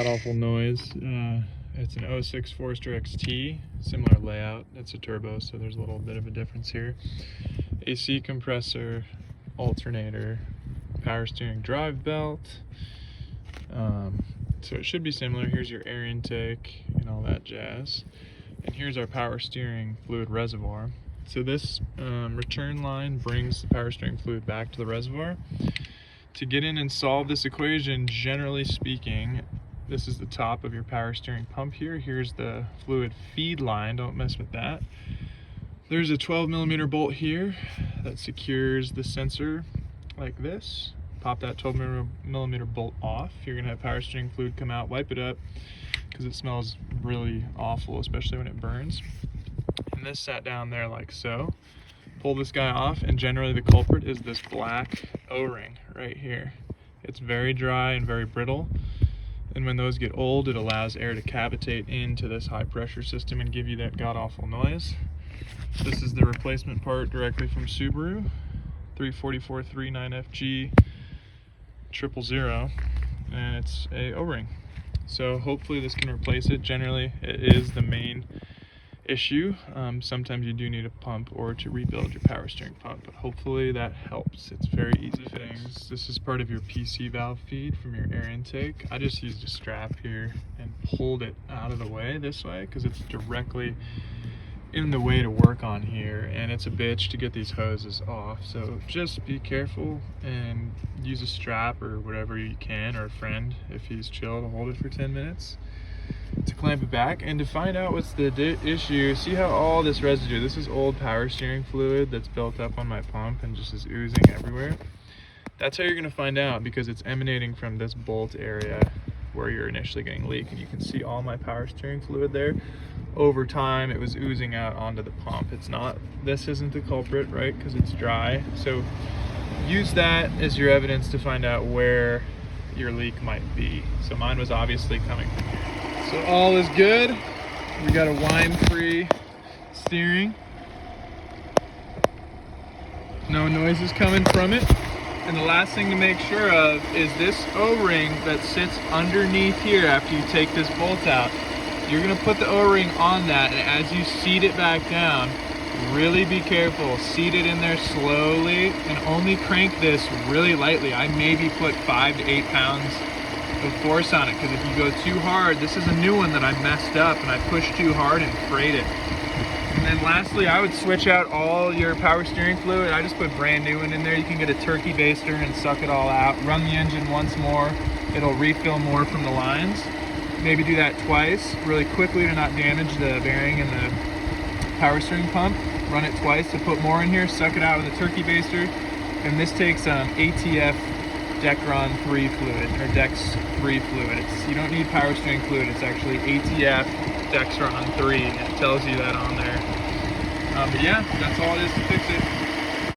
god-awful noise. It's an 06 Forester XT, similar layout. It's a turbo, so there's a little bit of a difference here. AC compressor, alternator, power steering drive belt. So it should be similar. Here's your air intake and all that jazz. And here's our power steering fluid reservoir. So this return line brings the power steering fluid back to the reservoir. To get in and solve this equation, generally speaking, this is the top of your power steering pump here. Here's the fluid feed line, don't mess with that. There's a 12mm bolt here that secures the sensor like this. Pop that 12mm bolt off. You're gonna have power steering fluid come out, wipe it up, because it smells really awful, especially when it burns. And this sat down there like so. Pull this guy off, and generally the culprit is this black O-ring right here. It's very dry and very brittle, and when those get old, it allows air to cavitate into this high pressure system and give you that god-awful noise. This is the replacement part directly from Subaru, 34439FG 000, and it's a O-ring. So hopefully this can replace it. Generally it is the main issue. Sometimes you do need a pump or to rebuild your power steering pump, but hopefully that helps. It's very easy to fix. This is part of your PC valve feed from your air intake. I just used a strap here and pulled it out of the way this way because it's directly in the way to work on here, and it's a bitch to get these hoses off. So just be careful and use a strap or whatever you can, or a friend if he's chill, to hold it for 10 minutes to clamp it back. And to find out what's the issue, see how all this residue, this is old power steering fluid that's built up on my pump and just is oozing everywhere. That's how you're going to find out, because it's emanating from this bolt area where you're initially getting a leak. And you can see all my power steering fluid there. Over time it was oozing out onto the pump. This isn't the culprit, right, because it's dry. So use that as your evidence to find out where your leak might be. So mine was obviously coming from here. So all is good. We got a whine-free steering. No noises coming from it. And the last thing to make sure of is this O-ring that sits underneath here after you take this bolt out. You're gonna put the O-ring on that, and as you seat it back down, really be careful. Seat it in there slowly and only crank this really lightly. I maybe put 5 to 8 pounds of force on it, because if you go too hard, this is a new one that I messed up and I pushed too hard and frayed it. And then lastly, I would switch out all your power steering fluid. I just put brand new one in there. You can get a turkey baster and suck it all out. Run the engine once more. It'll refill more from the lines. Maybe do that twice really quickly to not damage the bearing in the power steering pump. Run it twice to put more in here. Suck it out with a turkey baster. And this takes ATF Decron 3 fluid, or Dex 3 fluid. You don't need power steering fluid, it's actually ATF Dexron 3. It tells you that on there. But yeah, that's all it is to fix it.